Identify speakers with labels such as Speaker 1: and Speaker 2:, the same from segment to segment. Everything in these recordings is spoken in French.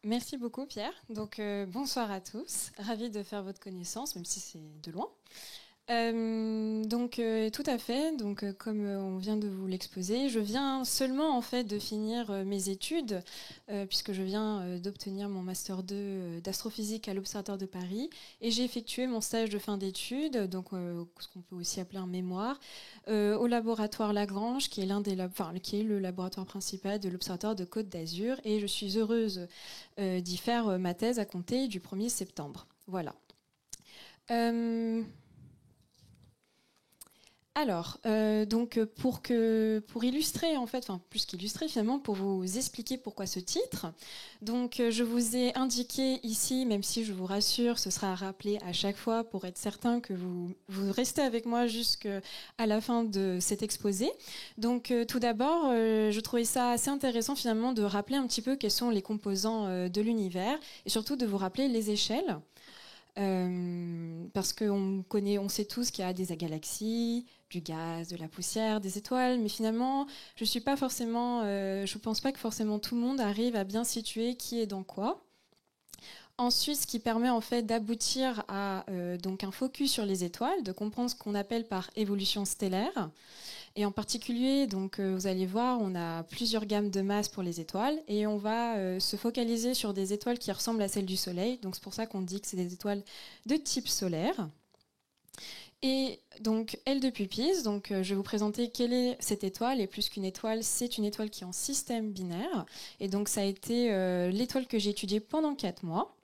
Speaker 1: Merci beaucoup Pierre. Donc bonsoir à tous, ravie de faire votre connaissance, même si c'est de loin. Tout à fait. Comme on vient de vous l'exposer, je viens seulement en fait de finir mes études, puisque je viens d'obtenir mon master 2 d'astrophysique à l'Observatoire de Paris, et j'ai effectué mon stage de fin d'études, ce qu'on peut aussi appeler un mémoire, au laboratoire Lagrange, qui est qui est le laboratoire principal de l'Observatoire de Côte d'Azur, et je suis heureuse d'y faire ma thèse à compter du 1er septembre. Voilà. Pour illustrer en fait, enfin plus qu'illustrer finalement, pour vous expliquer pourquoi ce titre, je vous ai indiqué ici, même si je vous rassure, ce sera rappelé à chaque fois pour être certain que vous restez avec moi jusqu'à la fin de cet exposé. Tout d'abord, je trouvais ça assez intéressant finalement de rappeler un petit peu quels sont les composants de l'univers et surtout de vous rappeler les échelles. Parce qu'on sait tous qu'il y a des galaxies, du gaz, de la poussière, des étoiles, mais finalement, je pense pas que forcément tout le monde arrive à bien situer qui est dans quoi. Ensuite, ce qui permet en fait d'aboutir à un focus sur les étoiles, de comprendre ce qu'on appelle par évolution stellaire. Et en particulier, vous allez voir, on a plusieurs gammes de masse pour les étoiles et on va se focaliser sur des étoiles qui ressemblent à celles du Soleil. Donc c'est pour ça qu'on dit que c'est des étoiles de type solaire. Et donc, aile de Puppis, je vais vous présenter quelle est cette étoile. Et plus qu'une étoile, c'est une étoile qui est en système binaire. Et donc, ça a été l'étoile que j'ai étudiée pendant 4 mois.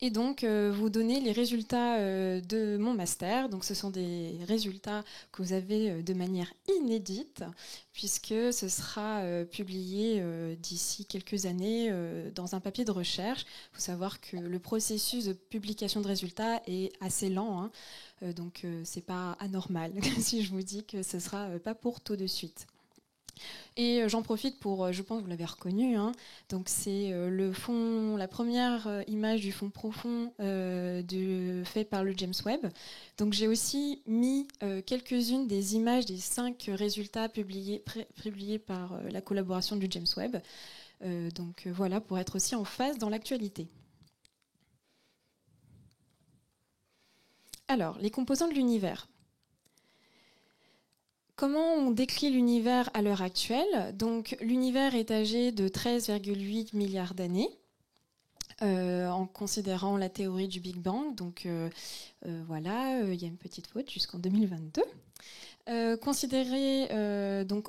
Speaker 1: Et vous donner les résultats de mon master. Donc, ce sont des résultats que vous avez de manière inédite, puisque ce sera publié d'ici quelques années dans un papier de recherche. Il faut savoir que le processus de publication de résultats est assez lent, hein. C'est pas anormal si je vous dis que ce sera pas pour tout de suite. Et j'en profite pour, je pense que vous l'avez reconnu, hein, donc c'est la première image du fond profond fait par le James Webb. Donc j'ai aussi mis quelques-unes des images des 5 résultats publiés par la collaboration du James Webb. Voilà, pour être aussi en phase dans l'actualité. Alors, les composants de l'univers. Comment on décrit l'univers à l'heure actuelle? Donc, l'univers est âgé de 13,8 milliards d'années, en considérant la théorie du Big Bang. Voilà, il y a une petite faute jusqu'en 2022. Considéré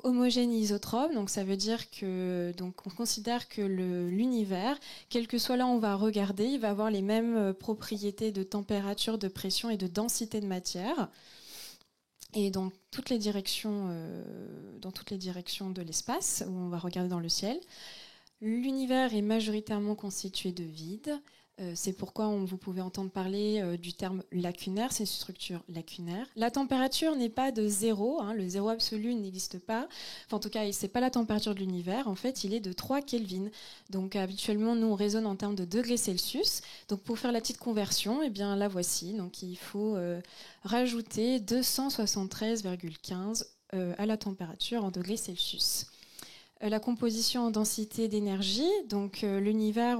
Speaker 1: homogène isotrope, donc ça veut dire que on considère que l'univers, quel que soit là où on va regarder, il va avoir les mêmes propriétés de température, de pression et de densité de matière. Et dans toutes les directions de l'espace où on va regarder dans le ciel. L'univers est majoritairement constitué de vide. C'est pourquoi vous pouvez entendre parler du terme lacunaire, c'est une structure lacunaire. La température n'est pas de 0, hein, le 0 absolu n'existe pas. Enfin, en tout cas, c'est pas la température de l'univers. En fait, il est de 3 Kelvin. Donc habituellement, nous, on raisonne en termes de degrés Celsius. Donc pour faire la petite conversion, eh bien la voici. Donc il faut rajouter 273,15 à la température en degrés Celsius. La composition en densité d'énergie, l'univers,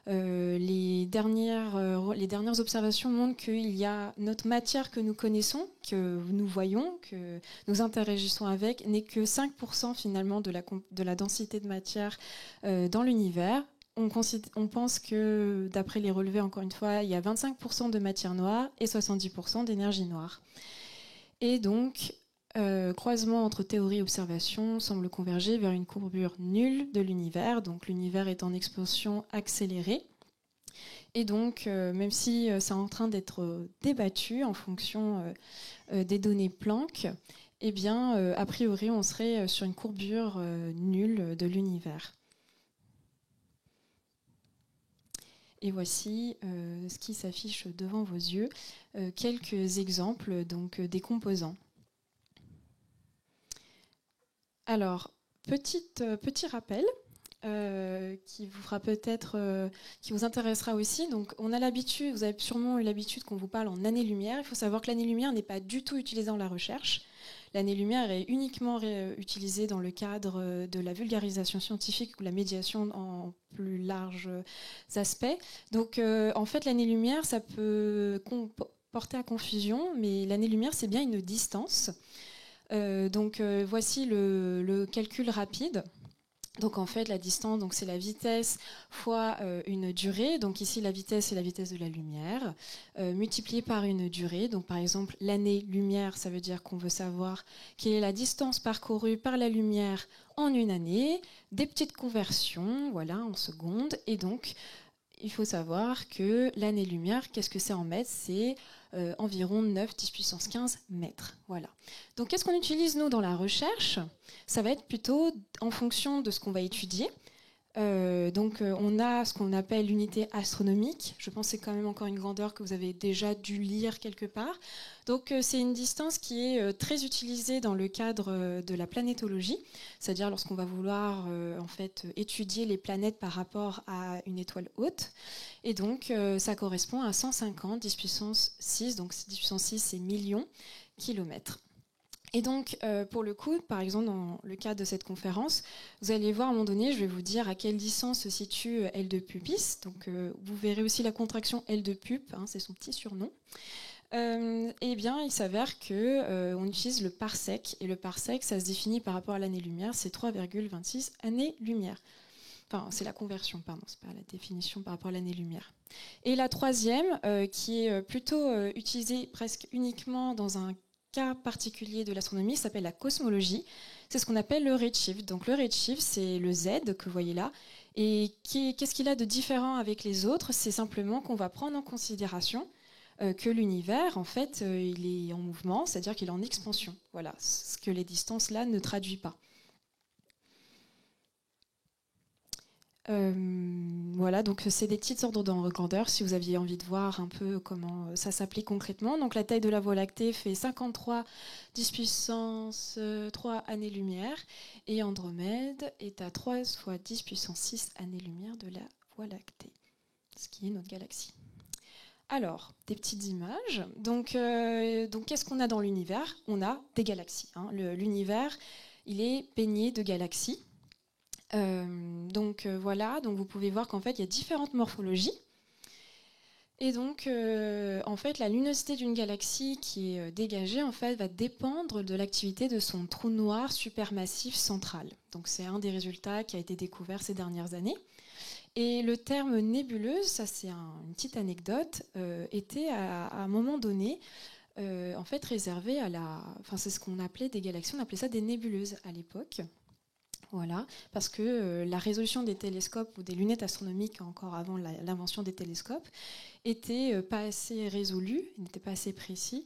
Speaker 1: les dernières observations montrent qu'il y a notre matière que nous connaissons, que nous voyons, que nous interagissons avec, n'est que 5% finalement de la densité de matière dans l'univers. On pense que, d'après les relevés, encore une fois, il y a 25% de matière noire et 70% d'énergie noire. Et donc, croisement entre théorie et observation semble converger vers une courbure nulle de l'univers. Donc l'univers est en expansion accélérée. Et même si c'est en train d'être débattu en fonction des données Planck, eh bien, a priori, on serait sur une courbure nulle de l'univers. Et voici ce qui s'affiche devant vos yeux, quelques exemples des composants. Alors, petit rappel qui vous fera peut-être, qui vous intéressera aussi. Donc, on a l'habitude, vous avez sûrement eu l'habitude qu'on vous parle en années-lumière. Il faut savoir que l'année-lumière n'est pas du tout utilisée dans la recherche. L'année-lumière est uniquement utilisée dans le cadre de la vulgarisation scientifique ou la médiation en plus larges aspects. Donc en fait, l'année-lumière, ça peut porter à confusion, mais l'année-lumière, c'est bien une distance. Voici le calcul rapide. Donc en fait, la distance, c'est la vitesse fois une durée. Donc ici, la vitesse, c'est la vitesse de la lumière, multipliée par une durée. Donc par exemple, l'année-lumière, ça veut dire qu'on veut savoir quelle est la distance parcourue par la lumière en une année. Des petites conversions, voilà, en secondes. Et donc, il faut savoir que l'année-lumière, qu'est-ce que c'est en mètres? C'est environ 9, 10 puissance 15 mètres. Voilà. Donc, qu'est-ce qu'on utilise, nous, dans la recherche? Ça va être plutôt en fonction de ce qu'on va étudier. On a ce qu'on appelle l'unité astronomique. Je pense que c'est quand même encore une grandeur que vous avez déjà dû lire quelque part. Donc, c'est une distance qui est très utilisée dans le cadre de la planétologie, c'est-à-dire lorsqu'on va vouloir étudier les planètes par rapport à une étoile haute. Et donc, ça correspond à 150 10 puissance 6. Donc, 10 puissance 6, c'est millions kilomètres. Et donc, pour le coup, par exemple, dans le cadre de cette conférence, vous allez voir à un moment donné, je vais vous dire à quelle distance se situe L2 pubis. Donc, vous verrez aussi la contraction L2 pub, c'est son petit surnom. Eh bien, il s'avère qu'on utilise le parsec. Et le parsec, ça se définit par rapport à l'année-lumière, c'est 3,26 années-lumière. Enfin, c'est la conversion, pardon, c'est pas la définition par rapport à l'année-lumière. Et la troisième, qui est plutôt utilisée presque uniquement dans un cas particulier de l'astronomie, s'appelle la cosmologie. C'est ce qu'on appelle le redshift. Donc le redshift, c'est le Z que vous voyez là. Et qu'est-ce qu'il a de différent avec les autres? C'est simplement qu'on va prendre en considération que l'univers, en fait, il est en mouvement, c'est-à-dire qu'il est en expansion. Voilà, ce que les distances là ne traduisent pas. Voilà, donc c'est des petites ordres de grandeur si vous aviez envie de voir un peu comment ça s'applique concrètement. Donc la taille de la Voie lactée fait 53 10 puissance 3 années-lumière et Andromède est à 3 fois 10 puissance 6 années-lumière de la Voie lactée, ce qui est notre galaxie. Alors, des petites images. Donc qu'est-ce qu'on a dans l'univers? On a des galaxies. L'univers, il est baigné de galaxies. Voilà, donc vous pouvez voir qu'en fait il y a différentes morphologies. Et donc en fait la luminosité d'une galaxie qui est dégagée en fait va dépendre de l'activité de son trou noir supermassif central. Donc c'est un des résultats qui a été découvert ces dernières années. Et le terme nébuleuse, ça c'est une petite anecdote, était à un moment donné en fait réservé à c'est ce qu'on appelait des galaxies, on appelait ça des nébuleuses à l'époque. Voilà, parce que la résolution des télescopes ou des lunettes astronomiques, encore avant l'invention des télescopes, était pas assez résolue, n'était pas assez précis,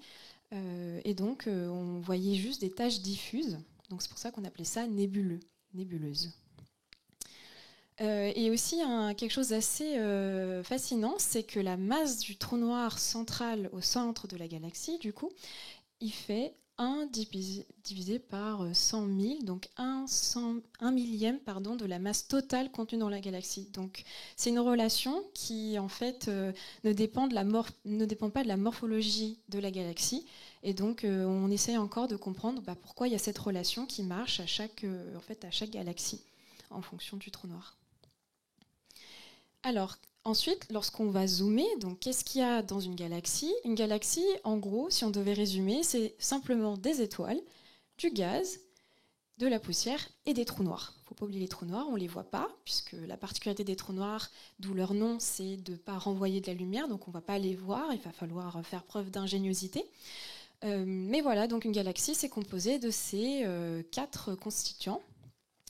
Speaker 1: et donc on voyait juste des taches diffuses. Donc c'est pour ça qu'on appelait ça nébuleuse. Et aussi quelque chose d'assez fascinant, c'est que la masse du trou noir central au centre de la galaxie, du coup, il fait 1 divisé par 100 000, donc 1 millième de la masse totale contenue dans la galaxie. Donc c'est une relation qui en fait ne dépend pas de la morphologie de la galaxie. Et donc on essaye encore de comprendre pourquoi il y a cette relation qui marche à chaque galaxie en fonction du trou noir. Alors, ensuite, lorsqu'on va zoomer, donc qu'est-ce qu'il y a dans une galaxie? Une galaxie, en gros, si on devait résumer, c'est simplement des étoiles, du gaz, de la poussière et des trous noirs. Il ne faut pas oublier les trous noirs, on ne les voit pas, puisque la particularité des trous noirs, d'où leur nom, c'est de ne pas renvoyer de la lumière, donc on ne va pas les voir, il va falloir faire preuve d'ingéniosité. Mais voilà, donc une galaxie, c'est composé de ces 4 constituants,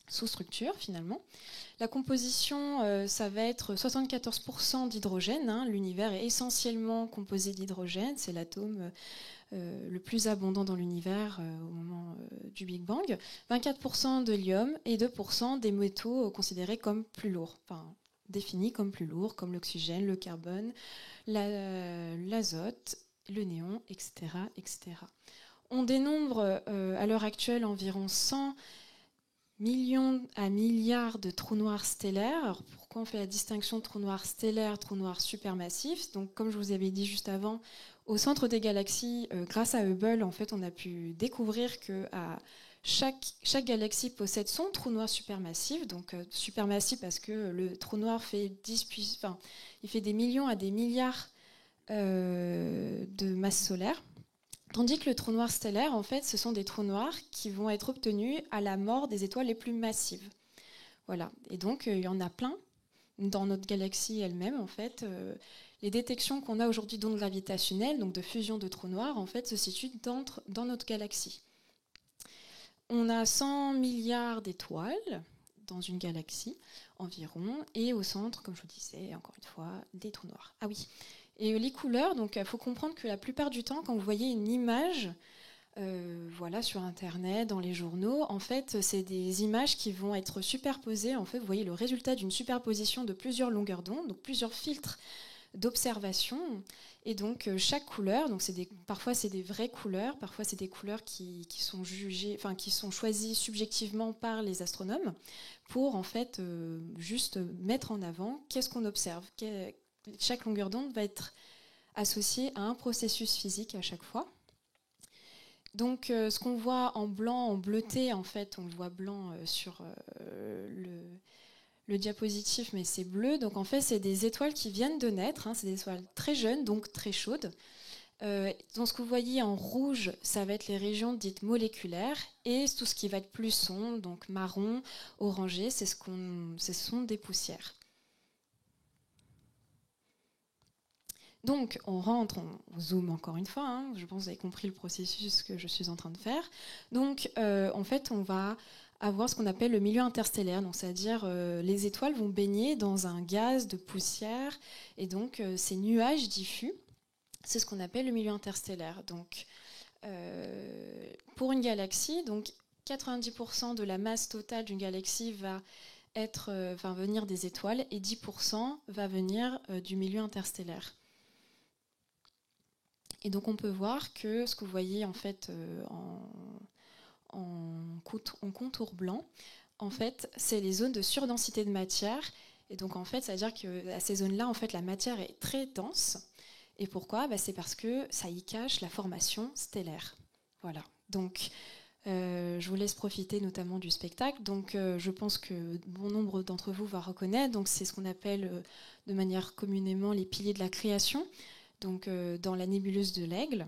Speaker 1: sous-structures finalement. La composition, ça va être 74% d'hydrogène. L'univers est essentiellement composé d'hydrogène. C'est l'atome le plus abondant dans l'univers au moment du Big Bang. 24% de l'hélium et 2% des métaux considérés comme plus lourds. Enfin, définis comme plus lourds, comme l'oxygène, le carbone, l'azote, le néon, etc., etc. On dénombre à l'heure actuelle environ 100 millions à milliards de trous noirs stellaires. Alors pourquoi on fait la distinction trou noir stellaire, trou noir supermassif? Donc comme je vous avais dit juste avant, Au centre des galaxies, grâce à Hubble, en fait, on a pu découvrir que chaque galaxie possède son trou noir supermassif. Donc supermassif parce que le trou noir fait il fait des millions à des milliards de masse solaire. Tandis que le trou noir stellaire, en fait, ce sont des trous noirs qui vont être obtenus à la mort des étoiles les plus massives. Voilà. Et donc, il y en a plein dans notre galaxie elle-même, en fait. Les détections qu'on a aujourd'hui d'ondes gravitationnelles, donc de fusion de trous noirs, en fait, se situent dans notre galaxie. On a 100 milliards d'étoiles dans une galaxie environ, et au centre, comme je vous disais, encore une fois, des trous noirs. Ah oui. Et les couleurs, donc il faut comprendre que la plupart du temps, quand vous voyez une image, voilà, sur Internet, dans les journaux, en fait, c'est des images qui vont être superposées. En fait, vous voyez le résultat d'une superposition de plusieurs longueurs d'onde, donc plusieurs filtres d'observation. Et donc chaque couleur, donc parfois c'est des vraies couleurs, parfois c'est des couleurs qui sont jugées, enfin qui sont choisies subjectivement par les astronomes pour en fait juste mettre en avant qu'est-ce qu'on observe. Chaque longueur d'onde va être associée à un processus physique à chaque fois. Donc ce qu'on voit en blanc, en bleuté, en fait, on le voit blanc sur le diapositive, mais c'est bleu. Donc en fait, c'est des étoiles qui viennent de naître. C'est des étoiles très jeunes, donc très chaudes. Donc ce que vous voyez en rouge, ça va être les régions dites moléculaires. Et tout ce qui va être plus sombre, donc marron, orangé, ce sont des poussières. Donc on rentre, on zoome encore une fois. Je pense que vous avez compris le processus que je suis en train de faire. Donc en fait, on va avoir ce qu'on appelle le milieu interstellaire, donc c'est-à-dire les étoiles vont baigner dans un gaz de poussière et donc ces nuages diffus, c'est ce qu'on appelle le milieu interstellaire. Donc pour une galaxie, donc 90% de la masse totale d'une galaxie va venir des étoiles et 10% va venir du milieu interstellaire. Et donc on peut voir que ce que vous voyez en fait en contour blanc, en fait, c'est les zones de surdensité de matière. Et donc, en fait, ça veut dire qu'à ces zones-là, en fait, la matière est très dense. Et pourquoi ? C'est parce que ça y cache la formation stellaire. Voilà. Donc, je vous laisse profiter notamment du spectacle. Donc, je pense que bon nombre d'entre vous va reconnaître. Donc, c'est ce qu'on appelle de manière communément les piliers de la création. Donc, dans la nébuleuse de l'Aigle.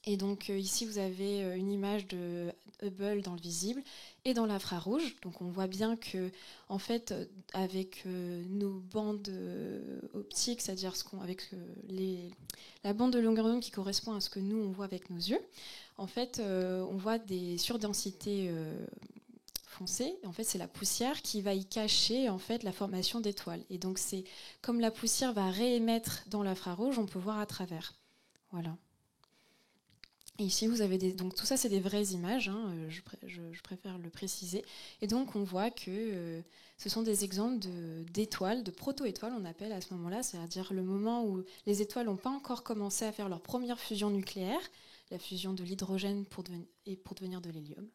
Speaker 1: Et donc ici, vous avez une image de Hubble dans le visible et dans l'infrarouge. Donc on voit bien que, en fait, avec nos bandes optiques, c'est-à-dire avec la bande de longueur d'onde qui correspond à ce que nous on voit avec nos yeux, en fait, on voit des surdensités foncées. En fait, c'est la poussière qui va y cacher en fait la formation d'étoiles. Et donc c'est comme la poussière va réémettre dans l'infrarouge, on peut voir à travers. Voilà. Et ici, vous avez donc tout ça, c'est des vraies images, je préfère le préciser. Et donc, on voit que ce sont des exemples d'étoiles, de proto-étoiles, on appelle à ce moment-là, c'est-à-dire le moment où les étoiles n'ont pas encore commencé à faire leur première fusion nucléaire, la fusion de l'hydrogène pour devenir de l'hélium.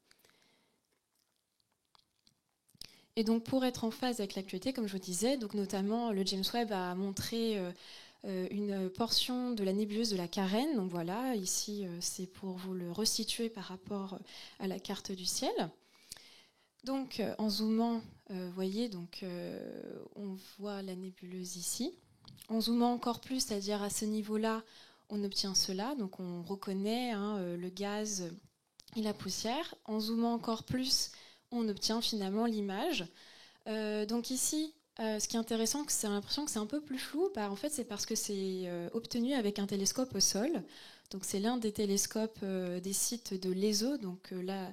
Speaker 1: Et donc, pour être en phase avec l'actualité, comme je vous disais, donc notamment le James Webb a montré une portion de la nébuleuse de la Carène. Donc voilà, ici c'est pour vous le resituer par rapport à la carte du ciel. Donc en zoomant, vous voyez, donc on voit la nébuleuse ici. En zoomant encore plus, c'est-à-dire à ce niveau-là, on obtient cela. Donc on reconnaît le gaz et la poussière. En zoomant encore plus, on obtient finalement l'image. Donc ici, ce qui est intéressant, c'est l'impression que c'est un peu plus flou. En fait, c'est parce que c'est obtenu avec un télescope au sol. Donc, c'est l'un des télescopes des sites de l'ESO, donc là,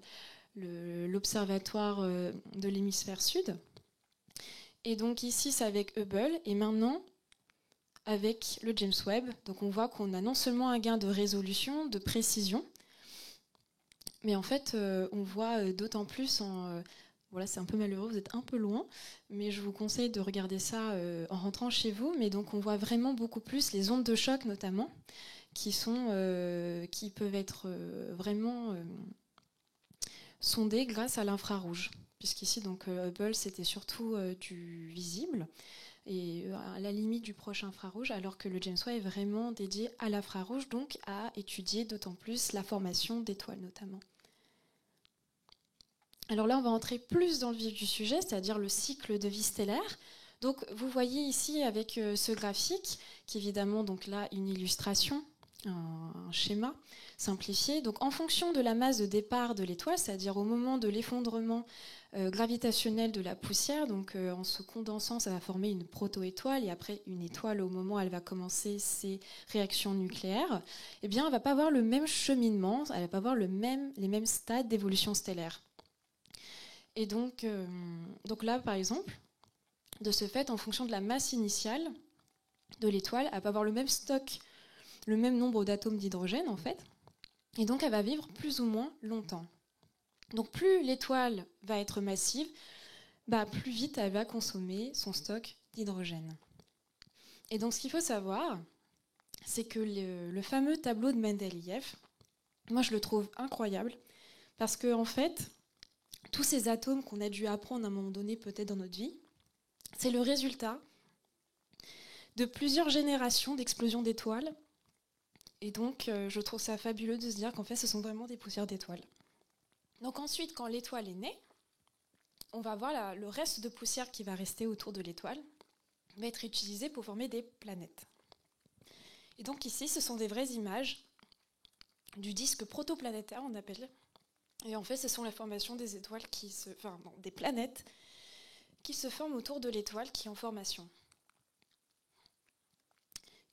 Speaker 1: l'observatoire de l'hémisphère sud. Et donc ici, c'est avec Hubble. Et maintenant, avec le James Webb, donc on voit qu'on a non seulement un gain de résolution, de précision, mais en fait, on voit d'autant plus voilà, c'est un peu malheureux, vous êtes un peu loin, mais je vous conseille de regarder ça en rentrant chez vous. Mais donc on voit vraiment beaucoup plus les ondes de choc notamment, qui peuvent être vraiment sondées grâce à l'infrarouge. Puisqu'ici, donc Hubble, c'était surtout du visible. et à la limite du proche infrarouge, alors que le James Webb est vraiment dédié à l'infrarouge, donc à étudier d'autant plus la formation d'étoiles notamment. Alors là, on va entrer plus dans le vif du sujet, c'est-à-dire le cycle de vie stellaire. Donc vous voyez ici avec ce graphique, qui est évidemment donc là une illustration, un schéma simplifié. Donc en fonction de la masse de départ de l'étoile, c'est-à-dire au moment de l'effondrement gravitationnel de la poussière, donc en se condensant, ça va former une proto-étoile et après une étoile au moment où elle va commencer ses réactions nucléaires, eh bien elle ne va pas avoir le même cheminement, elle ne va pas avoir les mêmes stades d'évolution stellaire. Et donc là, par exemple, de ce fait, en fonction de la masse initiale de l'étoile, elle ne va pas avoir le même stock, le même nombre d'atomes d'hydrogène, en fait. Et donc, elle va vivre plus ou moins longtemps. Donc, plus l'étoile va être massive, plus vite elle va consommer son stock d'hydrogène. Et donc, ce qu'il faut savoir, c'est que le fameux tableau de Mendeleïev, moi, je le trouve incroyable, parce que, en fait, tous ces atomes qu'on a dû apprendre à un moment donné, peut-être dans notre vie, c'est le résultat de plusieurs générations d'explosions d'étoiles. Et donc, je trouve ça fabuleux de se dire qu'en fait, ce sont vraiment des poussières d'étoiles. Donc ensuite, quand l'étoile est née, on va voir le reste de poussière qui va rester autour de l'étoile, va être utilisé pour former des planètes. Et donc ici, ce sont des vraies images du disque protoplanétaire, on appelle. Et en fait, ce sont la formation des étoiles des planètes qui se forment autour de l'étoile qui est en formation.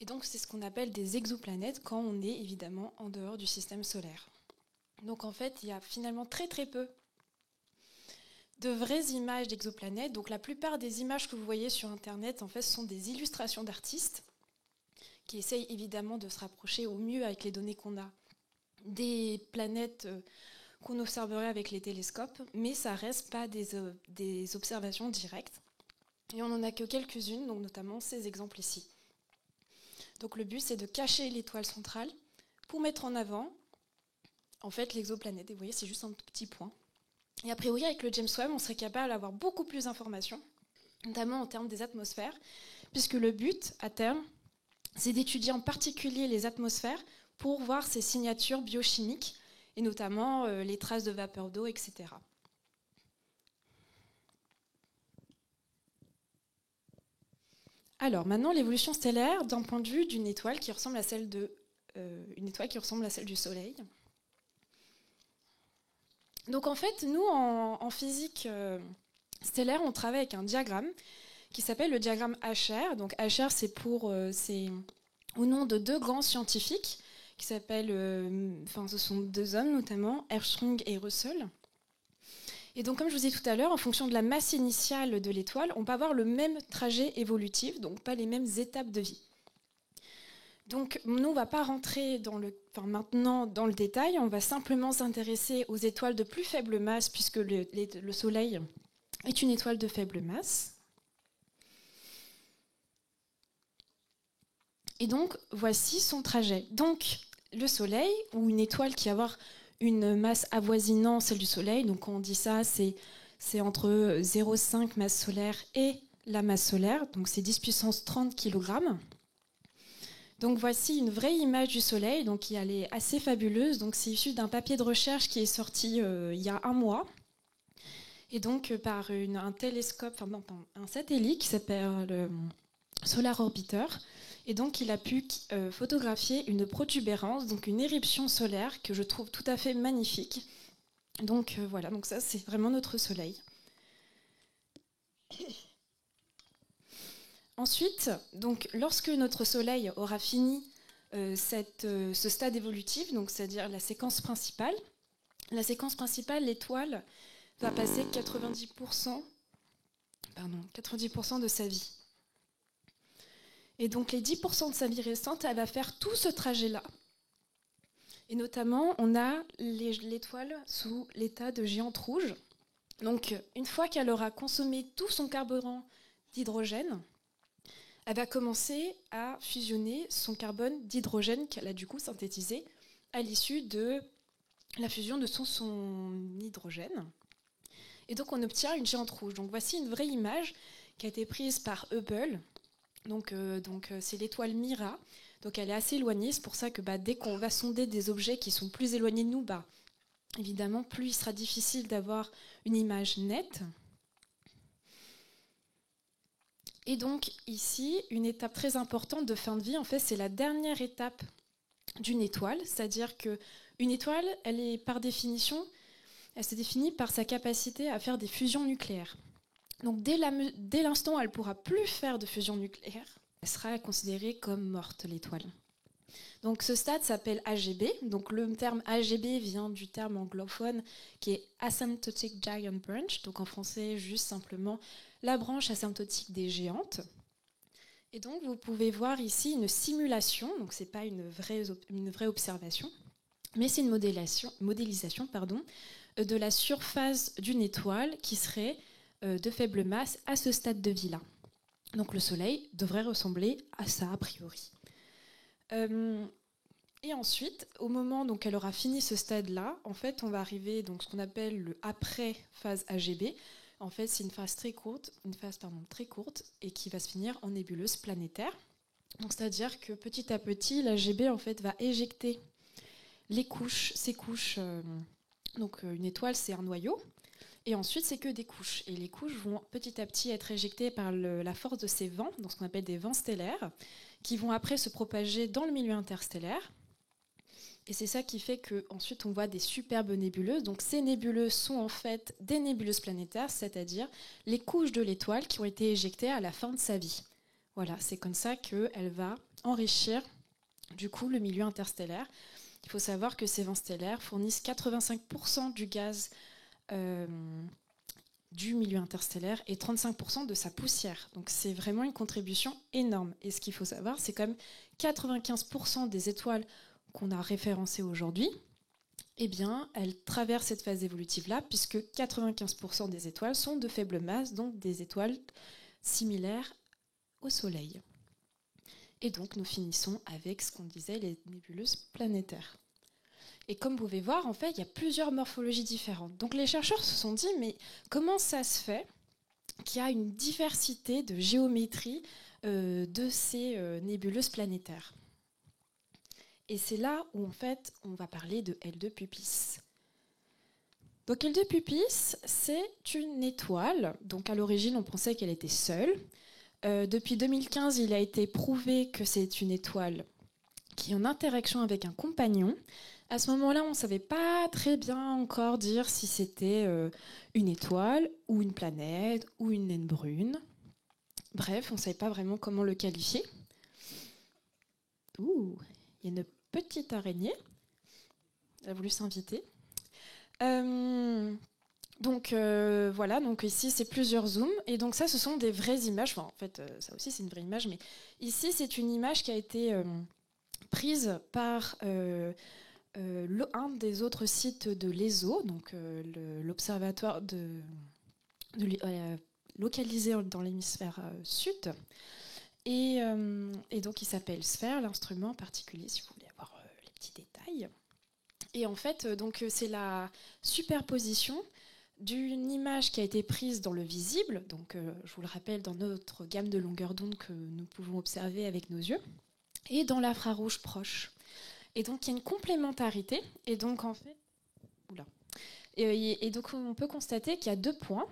Speaker 1: Et donc, c'est ce qu'on appelle des exoplanètes quand on est évidemment en dehors du système solaire. Donc, en fait, il y a finalement très très peu de vraies images d'exoplanètes. Donc, la plupart des images que vous voyez sur Internet, en fait, ce sont des illustrations d'artistes qui essayent évidemment de se rapprocher au mieux avec les données qu'on a des planètes qu'on observerait avec les télescopes, mais ça reste pas des observations directes. Et on n'en a que quelques-unes, donc notamment ces exemples ici. Donc le but, c'est de cacher l'étoile centrale pour mettre en avant, en fait, l'exoplanète. Et vous voyez, c'est juste un petit point. Et a priori, avec le James Webb, on serait capable d'avoir beaucoup plus d'informations, notamment en termes des atmosphères, puisque le but, à terme, c'est d'étudier en particulier les atmosphères pour voir ces signatures biochimiques, et notamment les traces de vapeur d'eau, etc. Alors maintenant, l'évolution stellaire d'un point de vue d'une étoile qui ressemble à celle du Soleil. Donc en fait, nous, en physique stellaire, on travaille avec un diagramme qui s'appelle le diagramme HR. Donc HR, c'est au nom de deux grands scientifiques qui s'appellent, ce sont deux hommes notamment, Hertzsprung et Russell. Et donc, comme je vous ai dit tout à l'heure, en fonction de la masse initiale de l'étoile, on peut avoir le même trajet évolutif, donc pas les mêmes étapes de vie. Donc, nous, on ne va pas rentrer maintenant dans le détail, on va simplement s'intéresser aux étoiles de plus faible masse, puisque le Soleil est une étoile de faible masse. Et donc, voici son trajet. Donc, le Soleil, ou une étoile qui va avoir une masse avoisinant celle du Soleil, donc quand on dit ça, c'est entre 0,5 masse solaire et la masse solaire, donc c'est 10 puissance 30 kg. Donc voici une vraie image du Soleil, donc elle est assez fabuleuse. Donc c'est issu d'un papier de recherche qui est sorti il y a un mois, et donc par un satellite qui s'appelle le Solar Orbiter. Et donc, il a pu photographier une protubérance, donc une éruption solaire que je trouve tout à fait magnifique. Donc voilà, donc ça c'est vraiment notre Soleil. Ensuite, donc, lorsque notre Soleil aura fini ce stade évolutif, donc c'est-à-dire la séquence principale, l'étoile va passer 90% de sa vie. Et donc les 10% de sa vie restante, elle va faire tout ce trajet-là. Et notamment, on a l'étoile sous l'état de géante rouge. Donc une fois qu'elle aura consommé tout son carburant d'hydrogène, elle va commencer à fusionner son carbone d'hydrogène qu'elle a du coup synthétisé à l'issue de la fusion de son hydrogène. Et donc on obtient une géante rouge. Donc voici une vraie image qui a été prise par Hubble. Donc c'est l'étoile Mira. Donc elle est assez éloignée. C'est pour ça que dès qu'on va sonder des objets qui sont plus éloignés de nous, évidemment, plus il sera difficile d'avoir une image nette. Et donc ici, une étape très importante de fin de vie, en fait, c'est la dernière étape d'une étoile. C'est-à-dire qu'une étoile, elle est par définition, elle se définit par sa capacité à faire des fusions nucléaires. Donc dès l'instant où elle ne pourra plus faire de fusion nucléaire, elle sera considérée comme morte, l'étoile. Donc ce stade s'appelle AGB. Donc le terme AGB vient du terme anglophone qui est Asymptotic Giant Branch. Donc en français, juste simplement la branche asymptotique des géantes. Et donc vous pouvez voir ici une simulation. Donc ce n'est pas une vraie observation, mais c'est une modélisation de la surface d'une étoile qui serait de faible masse à ce stade de vie-là. Donc le Soleil devrait ressembler à ça a priori. Et ensuite, au moment où elle aura fini ce stade-là, en fait, on va arriver donc ce qu'on appelle le après phase AGB. En fait, c'est une phase très courte et qui va se finir en nébuleuse planétaire. Donc, c'est-à-dire que petit à petit, l'AGB en fait va éjecter ces couches. Donc une étoile, c'est un noyau. Et ensuite, c'est que des couches. Et les couches vont petit à petit être éjectées par la force de ces vents, donc ce qu'on appelle des vents stellaires, qui vont après se propager dans le milieu interstellaire. Et c'est ça qui fait qu'ensuite on voit des superbes nébuleuses. Donc ces nébuleuses sont en fait des nébuleuses planétaires, c'est-à-dire les couches de l'étoile qui ont été éjectées à la fin de sa vie. Voilà, c'est comme ça qu'elle va enrichir du coup le milieu interstellaire. Il faut savoir que ces vents stellaires fournissent 85% du gaz du milieu interstellaire et 35% de sa poussière. Donc c'est vraiment une contribution énorme. Et ce qu'il faut savoir, c'est quand même 95% des étoiles qu'on a référencées aujourd'hui, eh bien, elles traversent cette phase évolutive-là, puisque 95% des étoiles sont de faible masse, donc des étoiles similaires au Soleil. Et donc nous finissons avec ce qu'on disait, les nébuleuses planétaires. Et comme vous pouvez voir, en fait, il y a plusieurs morphologies différentes. Donc les chercheurs se sont dit, mais comment ça se fait qu'il y a une diversité de géométrie de ces nébuleuses planétaires? Et c'est là où, en fait, on va parler de L2 Puppis. Donc L2 Puppis, c'est une étoile. Donc à l'origine, on pensait qu'elle était seule. Depuis 2015, il a été prouvé que c'est une étoile qui est en interaction avec un compagnon. À ce moment-là, on ne savait pas très bien encore dire si c'était une étoile ou une planète ou une naine brune. Bref, on ne savait pas vraiment comment le qualifier. Ouh, il y a une petite araignée. Elle a voulu s'inviter. Donc voilà, donc ici c'est plusieurs zooms. Et donc ça, ce sont des vraies images. Enfin, en fait, ça aussi c'est une vraie image. Mais ici, c'est une image qui a été prise par un des autres sites de l'ESO, donc l'observatoire localisé dans l'hémisphère sud. Et donc il s'appelle SPHERE, l'instrument particulier, si vous voulez avoir les petits détails. Et en fait, donc c'est la superposition d'une image qui a été prise dans le visible, donc je vous le rappelle, dans notre gamme de longueur d'onde que nous pouvons observer avec nos yeux, et dans l'infrarouge proche. Et donc il y a une complémentarité, et donc en fait, et donc on peut constater qu'il y a 2 points,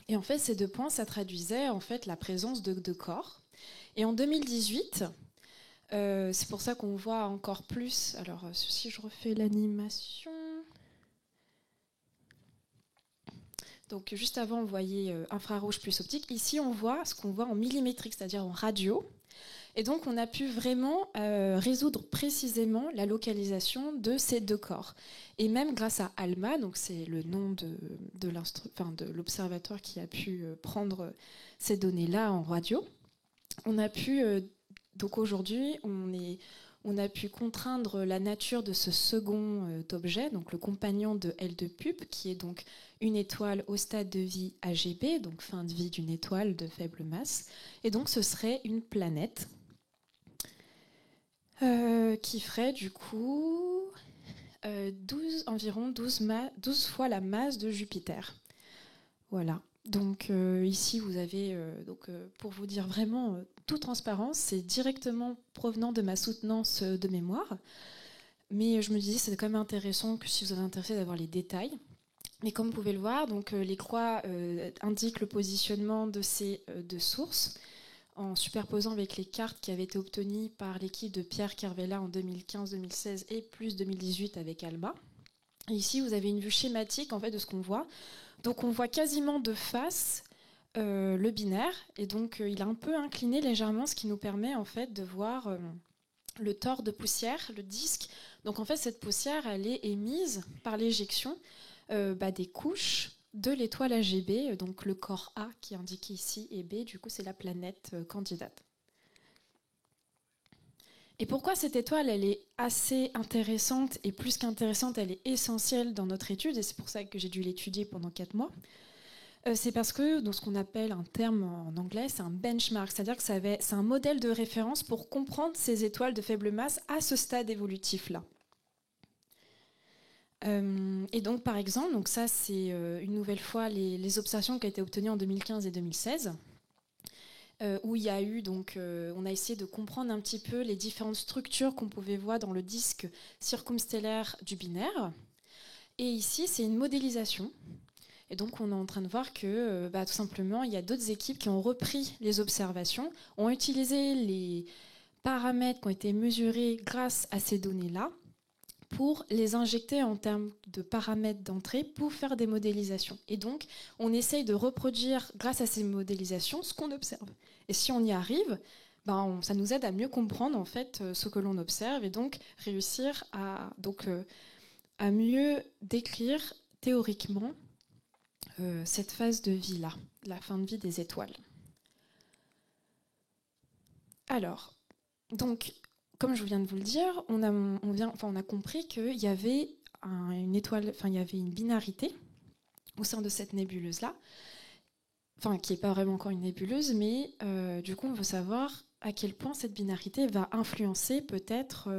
Speaker 1: et en fait ces 2 points, ça traduisait en fait la présence de 2 corps. Et en 2018, c'est pour ça qu'on voit encore plus. Alors si je refais l'animation. Donc juste avant, on voyait infrarouge plus optique. Ici, on voit ce qu'on voit en millimétrique, c'est-à-dire en radio. Et donc, on a pu vraiment résoudre précisément la localisation de ces 2 corps. Et même grâce à ALMA, donc c'est le nom de l'observatoire qui a pu prendre ces données-là en radio, on a pu, donc aujourd'hui, on a pu contraindre la nature de ce second objet, donc le compagnon de L2 Pup, qui est donc une étoile au stade de vie AGB, donc fin de vie d'une étoile de faible masse. Et donc ce serait une planète qui ferait du coup environ 12 fois la masse de Jupiter. Voilà. Donc ici, vous avez, pour vous dire vraiment toute transparence, c'est directement provenant de ma soutenance de mémoire. Mais je me disais, c'est quand même intéressant que si vous êtes intéressé d'avoir les détails. Mais comme vous pouvez le voir, donc, les croix indiquent le positionnement de ces deux sources en superposant avec les cartes qui avaient été obtenues par l'équipe de Pierre Kervella en 2015-2016 et plus 2018 avec Alba. Et ici, vous avez une vue schématique en fait, de ce qu'on voit. Donc on voit quasiment de face le binaire, et donc il est un peu incliné légèrement, ce qui nous permet en fait de voir le tore de poussière, le disque. Donc en fait cette poussière, elle est émise par l'éjection des couches de l'étoile AGB, donc le corps A qui est indiqué ici, et B, du coup c'est la planète candidate. Et pourquoi cette étoile, elle est assez intéressante, et plus qu'intéressante, elle est essentielle dans notre étude, et c'est pour ça que j'ai dû l'étudier pendant 4 mois. C'est parce que, dans ce qu'on appelle un terme en anglais, c'est un benchmark, c'est-à-dire que c'est un modèle de référence pour comprendre ces étoiles de faible masse à ce stade évolutif-là. Et donc, par exemple, donc ça c'est une nouvelle fois les observations qui ont été obtenues en 2015 et 2016. Où il y a eu on a essayé de comprendre un petit peu les différentes structures qu'on pouvait voir dans le disque circumstellaire du binaire. Et ici, c'est une modélisation. Et donc, on est en train de voir que, tout simplement, il y a d'autres équipes qui ont repris les observations, ont utilisé les paramètres qui ont été mesurés grâce à ces données-là pour les injecter en termes de paramètres d'entrée pour faire des modélisations. Et donc, on essaye de reproduire, grâce à ces modélisations, ce qu'on observe. Et si on y arrive, ça nous aide à mieux comprendre en fait ce que l'on observe et donc réussir à mieux décrire théoriquement cette phase de vie-là, la fin de vie des étoiles. Alors, donc, comme je viens de vous le dire, on a compris qu'il y avait une étoile, il y avait une binarité au sein de cette nébuleuse-là, qui n'est pas vraiment encore une nébuleuse, mais du coup, on veut savoir à quel point cette binarité va influencer peut-être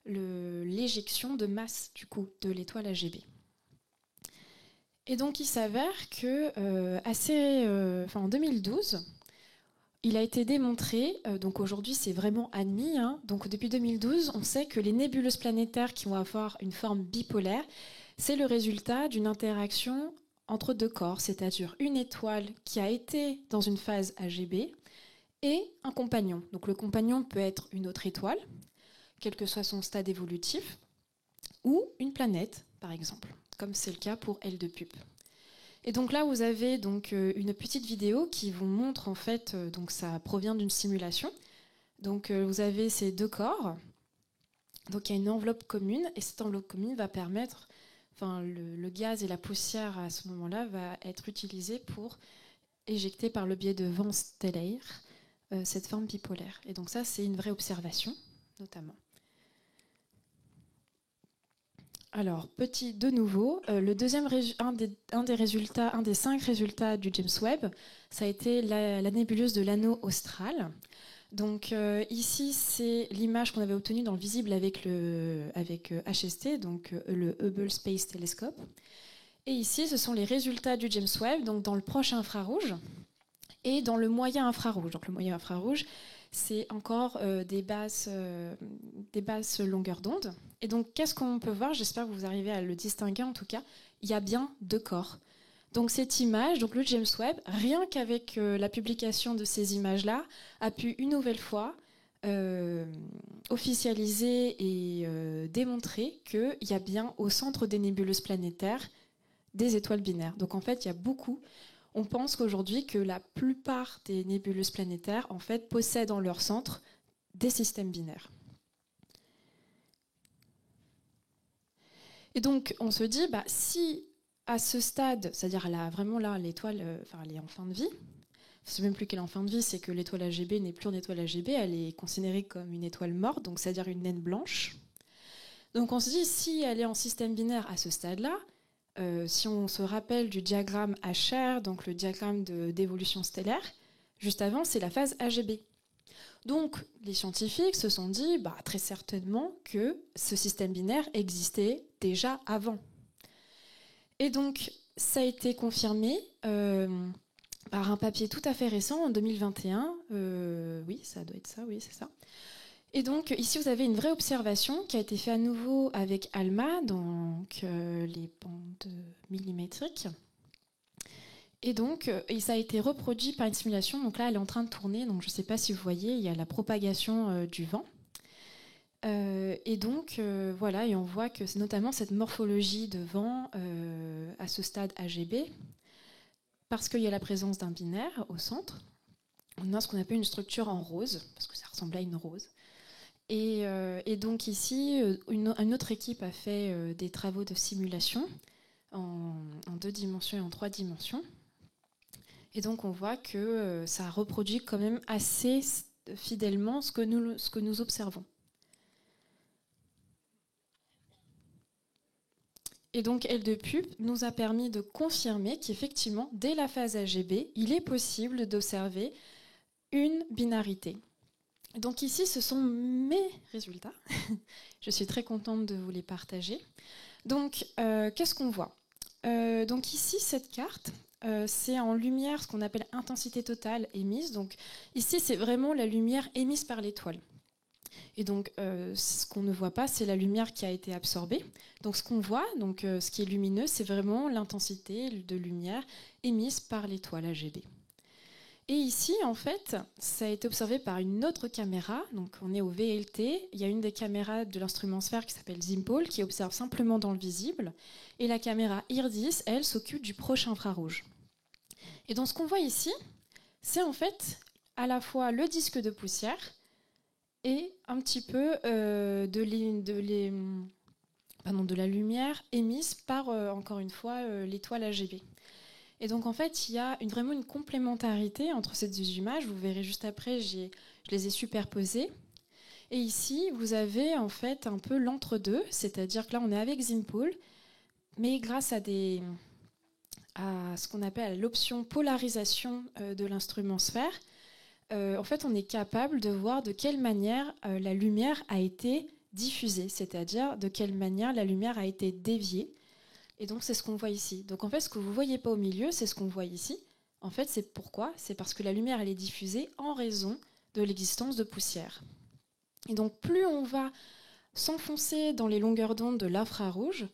Speaker 1: l'éjection de masse du coup de l'étoile AGB. Et donc, il s'avère que en 2012. Il a été démontré, donc aujourd'hui c'est vraiment admis, donc depuis 2012 on sait que les nébuleuses planétaires qui vont avoir une forme bipolaire, c'est le résultat d'une interaction entre deux corps, c'est-à-dire une étoile qui a été dans une phase AGB et un compagnon. Donc le compagnon peut être une autre étoile, quel que soit son stade évolutif, ou une planète par exemple, comme c'est le cas pour L2Pup. Et donc là, vous avez une petite vidéo qui vous montre en fait, donc ça provient d'une simulation. Donc vous avez ces deux corps. Donc il y a une enveloppe commune et cette enveloppe commune va permettre, le gaz et la poussière à ce moment-là va être utilisé pour éjecter par le biais de vents stellaires cette forme bipolaire. Et donc ça, c'est une vraie observation, notamment. Alors, de nouveau, le deuxième un des 5 résultats du James Webb, ça a été la nébuleuse de l'anneau austral. Donc ici, c'est l'image qu'on avait obtenue dans le visible avec HST, donc le Hubble Space Telescope. Et ici, ce sont les résultats du James Webb, donc dans le proche infrarouge et dans le moyen infrarouge. Donc le moyen infrarouge, c'est encore des basses longueurs d'onde. Et donc, qu'est-ce qu'on peut voir? J'espère que vous arrivez à le distinguer en tout cas. Il y a bien 2 corps. Donc cette image, donc le James Webb, rien qu'avec la publication de ces images-là, a pu une nouvelle fois officialiser et démontrer qu'il y a bien au centre des nébuleuses planétaires des étoiles binaires. Donc en fait, il y a beaucoup. On pense qu'aujourd'hui que la plupart des nébuleuses planétaires en fait possèdent en leur centre des systèmes binaires. Et donc on se dit, si à ce stade, c'est-à-dire vraiment là, l'étoile, elle est en fin de vie, c'est même plus qu'elle est en fin de vie, c'est que l'étoile AGB n'est plus une étoile AGB, elle est considérée comme une étoile morte, donc c'est-à-dire une naine blanche. Donc on se dit, si elle est en système binaire à ce stade-là, si on se rappelle du diagramme HR, donc le diagramme d'évolution stellaire, juste avant, c'est la phase AGB. Donc, les scientifiques se sont dit très certainement que ce système binaire existait déjà avant. Et donc, ça a été confirmé par un papier tout à fait récent, en 2021. Oui, ça doit être ça, oui, c'est ça. Et donc, ici, vous avez une vraie observation qui a été faite à nouveau avec ALMA, donc les bandes millimétriques. Et donc, ça a été reproduit par une simulation. Donc là, elle est en train de tourner. Donc, je ne sais pas si vous voyez, il y a la propagation du vent. Et donc, voilà, et on voit que c'est notamment cette morphologie de vent à ce stade AGB, parce qu'il y a la présence d'un binaire au centre. On a ce qu'on appelle une structure en rose, parce que ça ressemble à une rose. Et donc ici, une autre équipe a fait des travaux de simulation en 2 dimensions et en 3 dimensions. Et donc on voit que ça reproduit quand même assez fidèlement ce que nous observons. Et donc L2Pub nous a permis de confirmer qu'effectivement, dès la phase AGB, il est possible d'observer une binarité. Donc ici, ce sont mes résultats. Je suis très contente de vous les partager. Donc, qu'est-ce qu'on voit ? Donc ici, cette carte, c'est en lumière ce qu'on appelle intensité totale émise. Donc ici, c'est vraiment la lumière émise par l'étoile. Et donc, ce qu'on ne voit pas, c'est la lumière qui a été absorbée. Donc, ce qu'on voit, donc, ce qui est lumineux, c'est vraiment l'intensité de lumière émise par l'étoile AGB. Et ici, en fait, ça a été observé par une autre caméra. Donc, on est au VLT. Il y a une des caméras de l'instrument sphère qui s'appelle ZIMPOL, qui observe simplement dans le visible. Et la caméra IRDIS, elle, s'occupe du proche infrarouge. Et donc, ce qu'on voit ici, c'est en fait à la fois le disque de poussière et un petit peu de la lumière émise par, encore une fois, l'étoile AGB. Et donc, en fait, il y a vraiment une complémentarité entre ces 2 images. Vous verrez juste après, je les ai superposées. Et ici, vous avez en fait un peu l'entre-deux, c'est-à-dire que là, on est avec ZIMPOL, mais grâce à ce qu'on appelle l'option polarisation de l'instrument sphère, en fait, on est capable de voir de quelle manière la lumière a été diffusée, c'est-à-dire de quelle manière la lumière a été déviée. Et donc, c'est ce qu'on voit ici. Donc, en fait, ce que vous ne voyez pas au milieu, c'est ce qu'on voit ici. En fait, c'est pourquoi ? C'est parce que la lumière, elle est diffusée en raison de l'existence de poussière. Et donc, plus on va s'enfoncer dans les longueurs d'onde de l'infrarouge,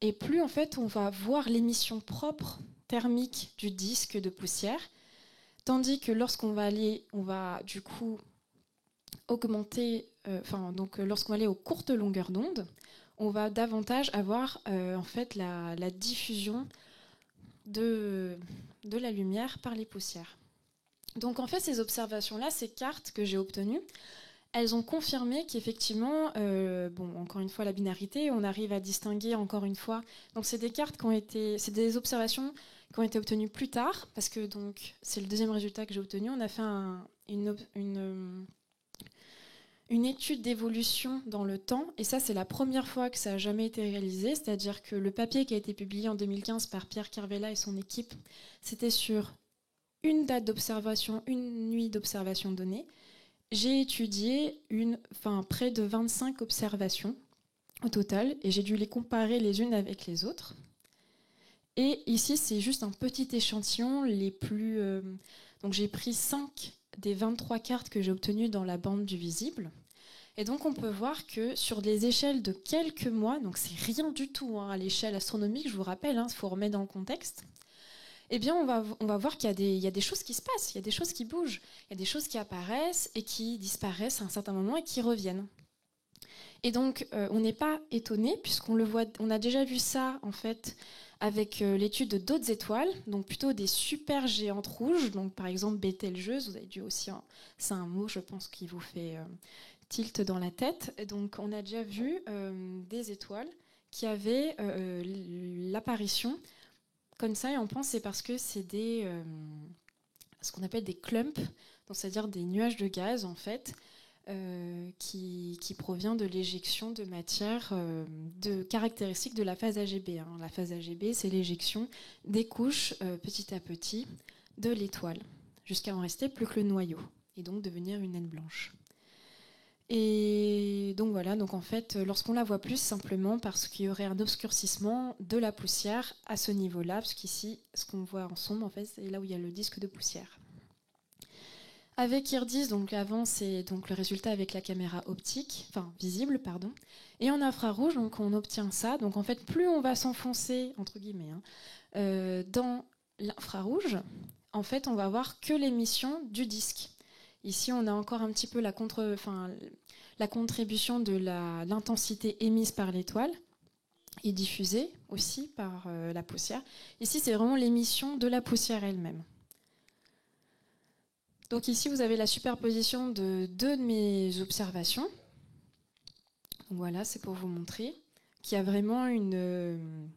Speaker 1: et plus, en fait, on va voir l'émission propre thermique du disque de poussière, tandis que lorsqu'on va aller, on va, du coup, augmenter, lorsqu'on va aller aux courtes longueurs d'onde, on va davantage avoir en fait la diffusion de la lumière par les poussières. Donc en fait, ces observations-là, ces cartes que j'ai obtenues, elles ont confirmé qu'effectivement, encore une fois, la binarité, on arrive à distinguer encore une fois. Donc c'est des cartes c'est des observations qui ont été obtenues plus tard, parce que donc c'est le deuxième résultat que j'ai obtenu. On a fait une étude d'évolution dans le temps, et ça c'est la première fois que ça n'a jamais été réalisé, c'est-à-dire que le papier qui a été publié en 2015 par Pierre Carvela et son équipe, c'était sur une date d'observation, une nuit d'observation donnée. J'ai étudié près de 25 observations au total, et j'ai dû les comparer les unes avec les autres. Et ici c'est juste un petit échantillon, donc j'ai pris 5 des 23 cartes que j'ai obtenues dans la bande du visible. Et donc on peut voir que sur des échelles de quelques mois, donc c'est rien du tout à l'échelle astronomique, je vous rappelle, il faut remettre dans le contexte, eh bien on va voir qu'il y a des choses qui se passent, il y a des choses qui bougent, il y a des choses qui apparaissent et qui disparaissent à un certain moment et qui reviennent. Et donc on n'est pas étonné, puisqu'on le voit, on a déjà vu ça en fait avec l'étude de d'autres étoiles, donc plutôt des super géantes rouges, donc par exemple Bételgeuse, vous avez dû aussi, c'est un mot je pense qui vous fait tilt dans la tête. Donc on a déjà vu des étoiles qui avaient l'apparition comme ça, et on pense que c'est parce que c'est ce qu'on appelle des clumps, c'est-à-dire des nuages de gaz en fait, qui provient de l'éjection de matière de caractéristiques de la phase AGB. La phase AGB, c'est l'éjection des couches petit à petit de l'étoile, jusqu'à en rester plus que le noyau, et donc devenir une naine blanche. Et donc voilà, donc en fait, lorsqu'on la voit plus, simplement parce qu'il y aurait un obscurcissement de la poussière à ce niveau-là, parce qu'ici, ce qu'on voit en sombre, en fait, c'est là où il y a le disque de poussière. Avec IRDIS, donc avant, c'est donc le résultat avec la caméra optique, enfin visible, pardon. Et en infrarouge, donc on obtient ça. Donc en fait, plus on va s'enfoncer, entre guillemets, dans l'infrarouge, en fait, on va voir que l'émission du disque. Ici, on a encore un petit peu la contribution de l'intensité émise par l'étoile et diffusée aussi par la poussière. Ici, c'est vraiment l'émission de la poussière elle-même. Donc ici, vous avez la superposition de deux de mes observations. Donc voilà, c'est pour vous montrer qu'il y a vraiment une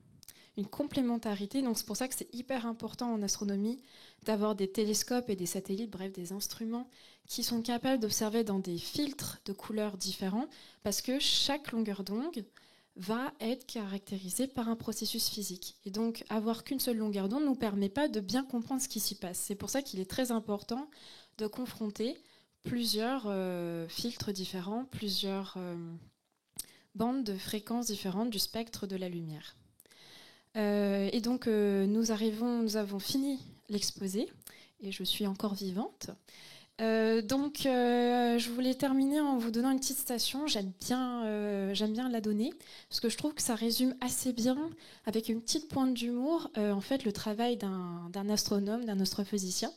Speaker 1: complémentarité. Donc c'est pour ça que c'est hyper important en astronomie d'avoir des télescopes et des satellites, bref, des instruments qui sont capables d'observer dans des filtres de couleurs différents, parce que chaque longueur d'onde va être caractérisée par un processus physique. Et donc avoir qu'une seule longueur d'onde ne nous permet pas de bien comprendre ce qui s'y passe. C'est pour ça qu'il est très important de confronter plusieurs filtres différents, plusieurs bandes de fréquences différentes du spectre de la lumière. Et donc nous avons fini l'exposé et je suis encore vivante. Je voulais terminer en vous donnant une petite citation. J'aime bien la donner parce que je trouve que ça résume assez bien, avec une petite pointe d'humour, en fait, le travail d'un astronome, d'un astrophysicien.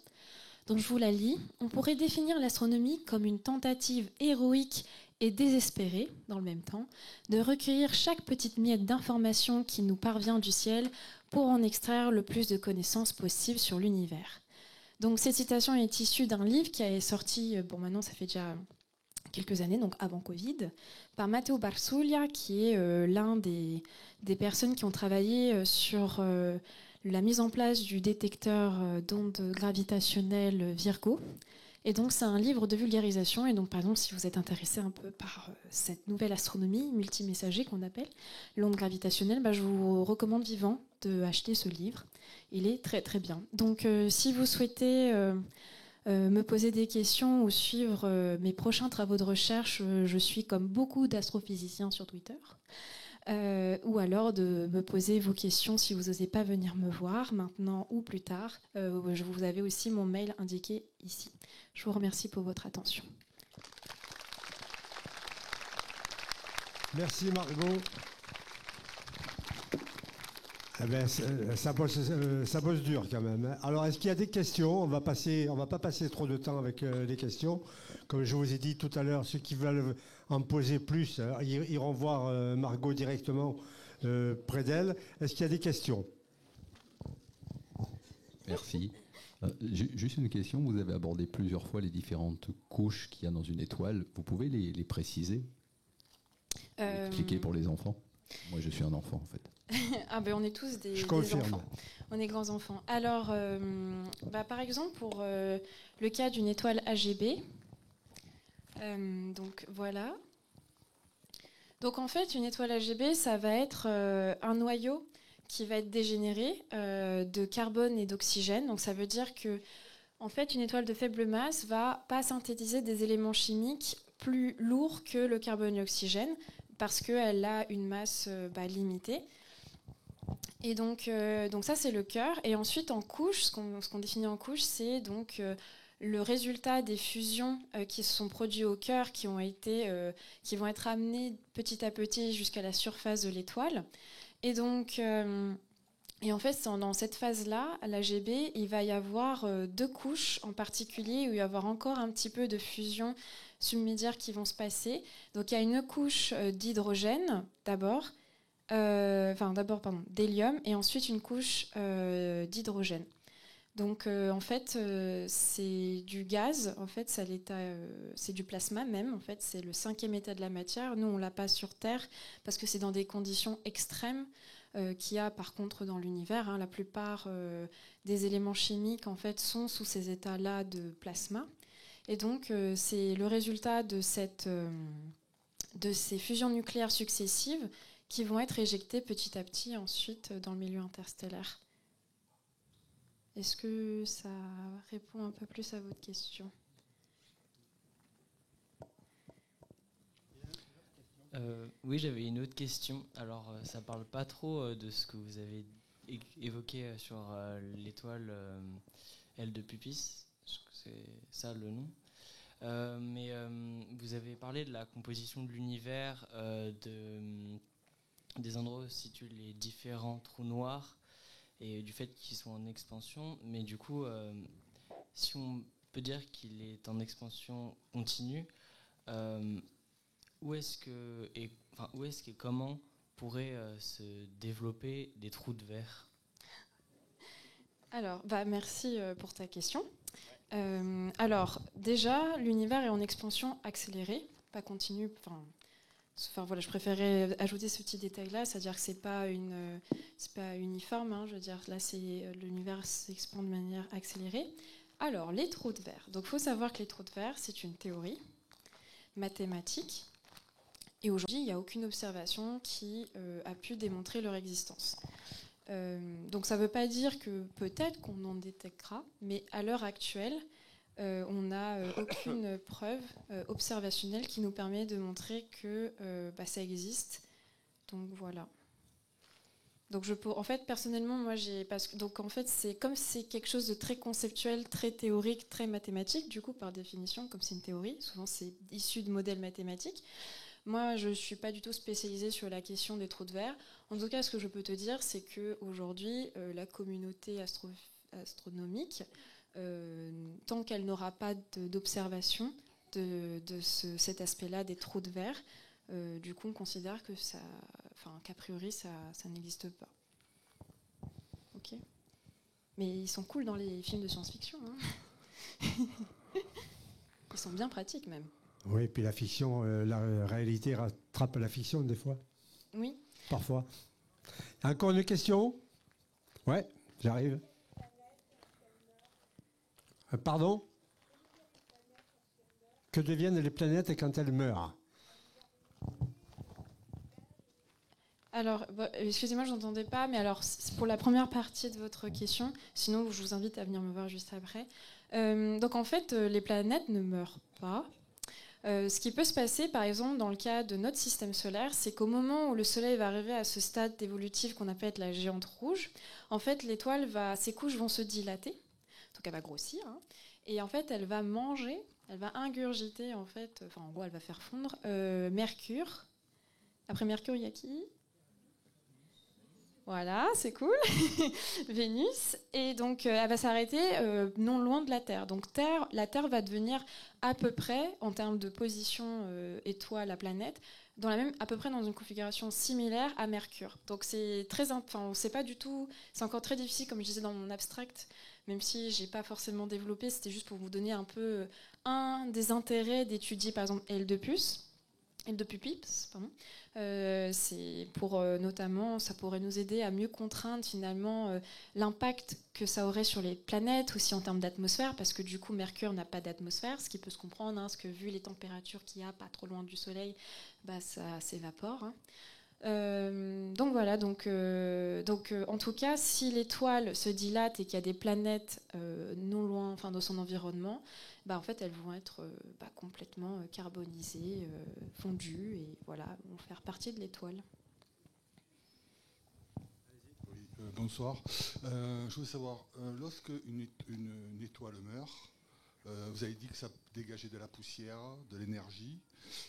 Speaker 1: Donc je vous la lis. On pourrait définir l'astronomie comme une tentative héroïque et désespérée, dans le même temps, de recueillir chaque petite miette d'information qui nous parvient du ciel pour en extraire le plus de connaissances possible sur l'univers. Donc cette citation est issue d'un livre qui est sorti, maintenant ça fait déjà quelques années, donc avant Covid, par Matteo Barsuglia, qui est l'un des personnes qui ont travaillé sur la mise en place du détecteur d'ondes gravitationnelles Virgo. Et donc c'est un livre de vulgarisation. Et donc par exemple, si vous êtes intéressé un peu par cette nouvelle astronomie multimessager qu'on appelle l'onde gravitationnelle, je vous recommande vivement d'acheter ce livre. Il est très très bien. Donc si vous souhaitez me poser des questions ou suivre mes prochains travaux de recherche, je suis comme beaucoup d'astrophysiciens sur Twitter. Ou alors de me poser vos questions si vous n'osez pas venir me voir maintenant ou plus tard. Vous avez aussi mon mail indiqué ici. Je vous remercie pour votre attention.
Speaker 2: Merci Margot. Eh ben, ça bosse dur quand même. Alors, est-ce qu'il y a des questions ? On va pas passer trop de temps avec les questions. Comme je vous ai dit tout à l'heure, ceux qui veulent en poser plus, iront voir Margot directement près d'elle. Est-ce qu'il y a des questions ?
Speaker 3: Merci. Juste une question. Vous avez abordé plusieurs fois les différentes couches qu'il y a dans une étoile. Vous pouvez les préciser ? Expliquer pour les enfants ? Moi, je suis un enfant, en fait.
Speaker 1: On est tous des enfants. On est grands enfants. Alors, par exemple, pour le cas d'une étoile AGB, donc voilà. Donc en fait, une étoile AGB, ça va être un noyau qui va être dégénéré de carbone et d'oxygène. Donc ça veut dire que, en fait, une étoile de faible masse va pas synthétiser des éléments chimiques plus lourds que le carbone et l'oxygène, parce qu'elle a une masse limitée. Et donc ça, c'est le cœur. Et ensuite, en couche, ce qu'on définit en couche, c'est donc le résultat des fusions qui se sont produites au cœur, qui vont être amenées petit à petit jusqu'à la surface de l'étoile. Et donc, et en fait, dans cette phase-là, à l'AGB, il va y avoir deux couches en particulier où il va y avoir encore un petit peu de fusion submédiaire qui vont se passer. Donc, il y a une couche d'hydrogène d'abord, d'hélium, et ensuite une couche d'hydrogène. Donc en fait, c'est du gaz, en fait, c'est du plasma même, en fait, c'est le 5e état de la matière. Nous, on l'a pas sur Terre parce que c'est dans des conditions extrêmes qu'il y a par contre dans l'univers. La plupart des éléments chimiques, en fait, sont sous ces états-là de plasma. Et donc c'est le résultat de ces fusions nucléaires successives qui vont être éjectées petit à petit ensuite dans le milieu interstellaire. Est-ce que ça répond un peu plus à votre question ?
Speaker 4: Oui, j'avais une autre question. Alors, ça parle pas trop de ce que vous avez évoqué sur l'étoile L de Puppis, c'est ça le nom. Mais vous avez parlé de la composition de l'univers, des endroits où se situent les différents trous noirs et du fait qu'ils sont en expansion. Mais du coup, si on peut dire qu'il est en expansion continue, où est-ce que comment pourraient se développer des trous de verre ?
Speaker 1: Alors, merci pour ta question. Alors, déjà, l'univers est en expansion accélérée, pas continue. Enfin, voilà, je préférais ajouter ce petit détail-là, c'est-à-dire que c'est pas uniforme. Hein, je veux dire, là, l'univers s'expand de manière accélérée. Alors, les trous de verre. Donc, il faut savoir que les trous de verre, c'est une théorie mathématique. Et aujourd'hui, il n'y a aucune observation qui a pu démontrer leur existence. Donc ça ne veut pas dire que peut-être qu'on en détectera, mais à l'heure actuelle, on n'a aucune preuve observationnelle qui nous permet de montrer que ça existe. Donc voilà. Donc en fait, personnellement, moi, donc en fait, c'est comme c'est quelque chose de très conceptuel, très théorique, très mathématique. Du coup, par définition, comme c'est une théorie, souvent c'est issu de modèles mathématiques. Moi, je ne suis pas du tout spécialisée sur la question des trous de verre. En tout cas, ce que je peux te dire, c'est qu'aujourd'hui, la communauté astronomique, tant qu'elle n'aura pas d'observation de cet aspect-là des trous de verre, du coup, on considère que qu'a priori, ça n'existe pas. Ok. Mais ils sont cool dans les films de science-fiction. Hein. Ils sont bien pratiques, même.
Speaker 2: Oui, puis la fiction, la réalité rattrape la fiction des fois.
Speaker 1: Oui.
Speaker 2: Parfois. Encore une question ? Ouais, j'arrive. Pardon ? Que deviennent les planètes quand elles meurent ? Alors,
Speaker 1: excusez-moi, je n'entendais pas, mais alors, pour la première partie de votre question, sinon je vous invite à venir me voir juste après. Donc en fait, les planètes ne meurent pas. Ce qui peut se passer, par exemple, dans le cas de notre système solaire, c'est qu'au moment où le Soleil va arriver à ce stade évolutif qu'on appelle la géante rouge, en fait, l'étoile ses couches vont se dilater, donc elle va grossir, hein, et en fait, elle va manger, elle va ingurgiter, en fait, en gros, elle va faire fondre Mercure. Après Mercure, il y a qui ? Voilà, c'est cool. Vénus. Et donc, elle va s'arrêter non loin de la Terre. Donc, la Terre va devenir à peu près, en termes de position étoile à planète, à peu près dans une configuration similaire à Mercure. Donc, c'est on sait pas du tout. C'est encore très difficile, comme je disais dans mon abstract, même si j'ai pas forcément développé. C'était juste pour vous donner un peu un des intérêts d'étudier, par exemple, L de Puppis, pardon. C'est pour notamment, ça pourrait nous aider à mieux contraindre finalement l'impact que ça aurait sur les planètes, aussi en termes d'atmosphère, parce que du coup Mercure n'a pas d'atmosphère, ce qui peut se comprendre, hein, parce que vu les températures qu'il y a pas trop loin du Soleil, ça s'évapore. Hein. Donc voilà, en tout cas, si l'étoile se dilate et qu'il y a des planètes non loin, dans son environnement, en fait, elles vont être complètement carbonisées, fondues, et voilà, vont faire partie de l'étoile.
Speaker 5: Oui, bonsoir. Je voulais savoir, lorsque une étoile meurt, vous avez dit que ça dégageait de la poussière, de l'énergie.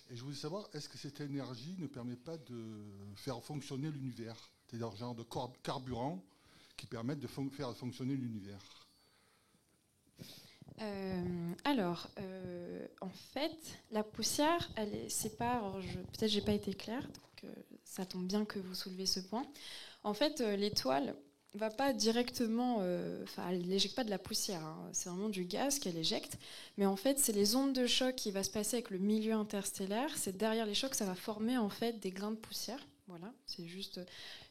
Speaker 5: Et je voulais savoir, est-ce que cette énergie ne permet pas de faire fonctionner l'univers ? C'est-à-dire un genre de carburant qui permettent de faire fonctionner l'univers.
Speaker 1: En fait, la poussière, peut-être j'ai pas été claire, donc ça tombe bien que vous soulevez ce point. En fait, l'étoile va pas directement, elle n'éjecte pas de la poussière, hein. C'est vraiment du gaz qu'elle éjecte, mais en fait c'est les ondes de choc qui va se passer avec le milieu interstellaire, c'est derrière les chocs ça va former en fait des grains de poussière, voilà, c'est juste,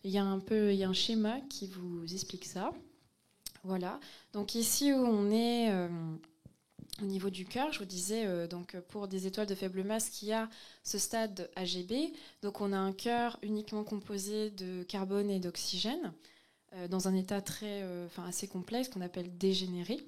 Speaker 1: il y a un schéma qui vous explique ça, voilà, donc ici où on est au niveau du cœur, je vous disais, donc pour des étoiles de faible masse qui a ce stade AGB, donc on a un cœur uniquement composé de carbone et d'oxygène, dans un état assez complexe qu'on appelle dégénéré.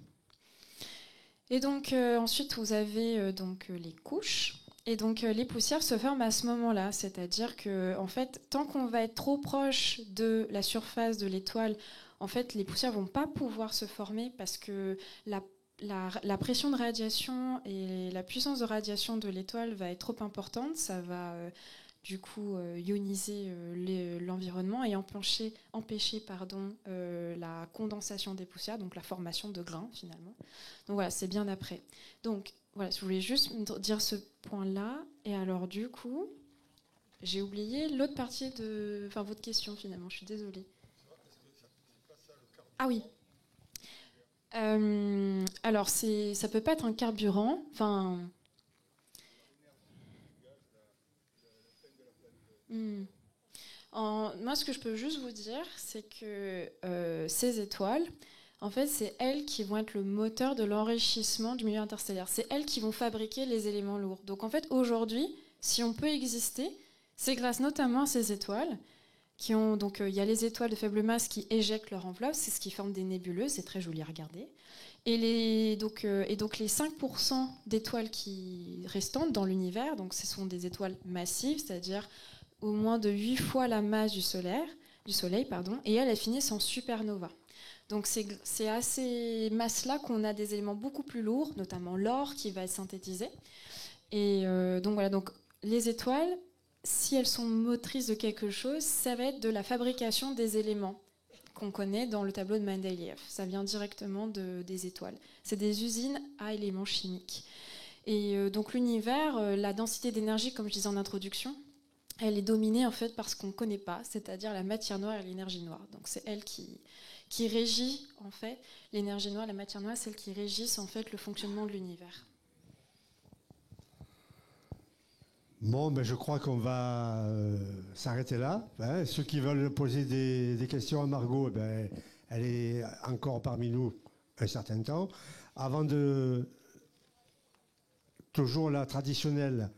Speaker 1: Et donc ensuite vous avez les couches. Et donc les poussières se forment à ce moment-là, c'est-à-dire que en fait, tant qu'on va être trop proche de la surface de l'étoile, en fait, les poussières vont pas pouvoir se former parce que la pression de radiation et la puissance de radiation de l'étoile va être trop importante. Ça va du coup ioniser l'environnement et empêcher la condensation des poussières, donc la formation de grains finalement. Donc voilà, c'est bien après. Donc voilà, je voulais juste dire ce point-là. Et alors du coup, j'ai oublié l'autre partie de votre question finalement, je suis désolée. Ah oui. Alors ça peut pas être un carburant. Moi, ce que je peux juste vous dire, c'est que ces étoiles, en fait, c'est elles qui vont être le moteur de l'enrichissement du milieu interstellaire. C'est elles qui vont fabriquer les éléments lourds. Donc, en fait, aujourd'hui, si on peut exister, c'est grâce notamment à ces étoiles qui ont. Donc, il y a les étoiles de faible masse qui éjectent leur enveloppe, c'est ce qui forme des nébuleuses, c'est très joli à regarder. Et donc les 5% d'étoiles restantes dans l'univers, donc ce sont des étoiles massives, c'est-à-dire au moins de 8 fois la masse du Soleil, et elles finissent en supernova. Donc c'est à ces masses-là qu'on a des éléments beaucoup plus lourds, notamment l'or qui va être synthétisé. Et donc voilà, donc les étoiles, si elles sont motrices de quelque chose, ça va être de la fabrication des éléments qu'on connaît dans le tableau de Mendeleïev. Ça vient directement des étoiles. C'est des usines à éléments chimiques. Et donc l'univers, la densité d'énergie, comme je disais en introduction, elle est dominée en fait par ce qu'on ne connaît pas, c'est-à-dire la matière noire et l'énergie noire. Donc c'est elle qui régit en fait l'énergie noire, la matière noire, c'est elle qui régissent en fait le fonctionnement de l'univers.
Speaker 2: Bon, je crois qu'on va s'arrêter là. Ceux qui veulent poser des questions à Margot, elle est encore parmi nous un certain temps. Avant toujours la traditionnelle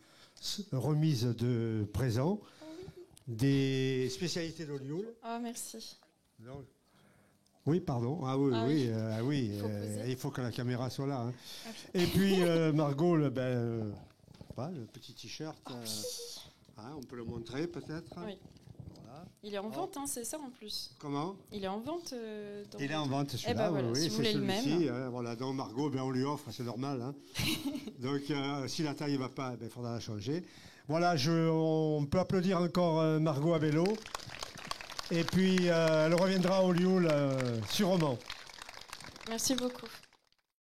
Speaker 2: remise de présents, des spécialités d'Olioul.
Speaker 1: Ah, merci.
Speaker 2: Non. Oui, pardon. Ah oui. Il faut que la caméra soit là. Hein. Et puis, Margot, le petit t-shirt, on peut le montrer peut-être.
Speaker 1: Oui. Voilà. Il est en vente, c'est ça en plus.
Speaker 2: Comment ?
Speaker 1: Il est en vente.
Speaker 2: Il est en vente celui-là.
Speaker 1: Voilà, si vous voulez le même.
Speaker 2: Voilà, donc Margot, on lui offre, c'est normal. Hein. Donc, si la taille ne va pas, il faudra la changer. Voilà, on peut applaudir encore Margot à vélo. Et puis, elle reviendra au Lioul sûrement.
Speaker 1: Merci beaucoup.